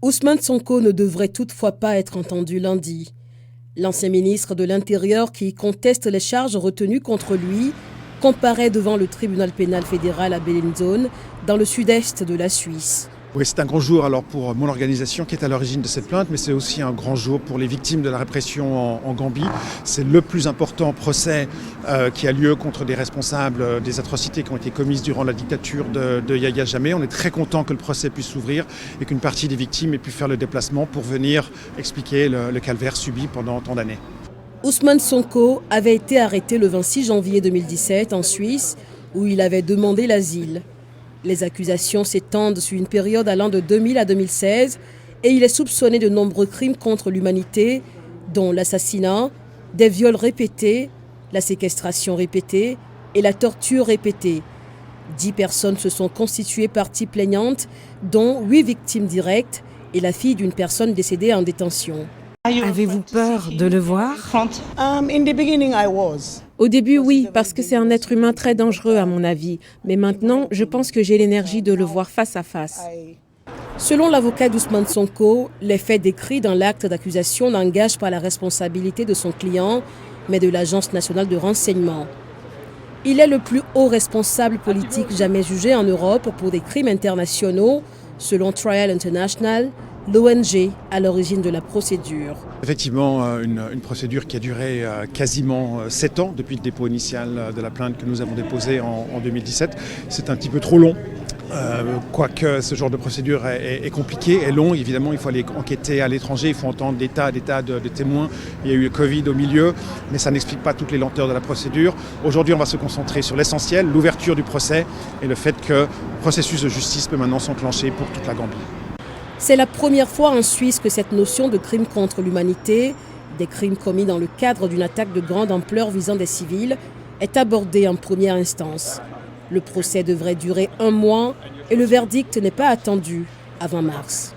Ousmane Sonko ne devrait toutefois pas être entendu lundi. L'ancien ministre de l'Intérieur, qui conteste les charges retenues contre lui, comparaît devant le tribunal pénal fédéral à Bellinzone, dans le sud-est de la Suisse. Oui, c'est un grand jour alors pour mon organisation qui est à l'origine de cette plainte, mais c'est aussi un grand jour pour les victimes de la répression en Gambie. C'est le plus important procès qui a lieu contre des responsables des atrocités qui ont été commises durant la dictature de Yahya Jammeh. On est très content que le procès puisse s'ouvrir et qu'une partie des victimes ait pu faire le déplacement pour venir expliquer le calvaire subi pendant tant d'années. Ousmane Sonko avait été arrêté le 26 janvier 2017 en Suisse, où il avait demandé l'asile. Les accusations s'étendent sur une période allant de 2000 à 2016 et il est soupçonné de nombreux crimes contre l'humanité, dont l'assassinat, des viols répétés, la séquestration répétée et la torture répétée. 10 personnes se sont constituées partie plaignante, dont 8 victimes directes et la fille d'une personne décédée en détention. Avez-vous peur de le voir? Au début, oui, parce que c'est un être humain très dangereux à mon avis. Mais maintenant, je pense que j'ai l'énergie de le voir face à face. Selon l'avocat d'Ousmane Sonko, les faits décrits dans l'acte d'accusation n'engagent pas la responsabilité de son client, mais de l'Agence nationale de renseignement. Il est le plus haut responsable politique jamais jugé en Europe pour des crimes internationaux, selon Trial International, l'ONG à l'origine de la procédure. Effectivement, une procédure qui a duré quasiment 7 ans depuis le dépôt initial de la plainte que nous avons déposée en 2017. C'est un petit peu trop long. Quoique ce genre de procédure est compliqué, est long, évidemment, il faut aller enquêter à l'étranger, il faut entendre des tas de témoins. Il y a eu le Covid au milieu, mais ça n'explique pas toutes les lenteurs de la procédure. Aujourd'hui, on va se concentrer sur l'essentiel, l'ouverture du procès et le fait que le processus de justice peut maintenant s'enclencher pour toute la Gambie. C'est la première fois en Suisse que cette notion de crime contre l'humanité, des crimes commis dans le cadre d'une attaque de grande ampleur visant des civils, est abordée en première instance. Le procès devrait durer 1 mois et le verdict n'est pas attendu avant mars.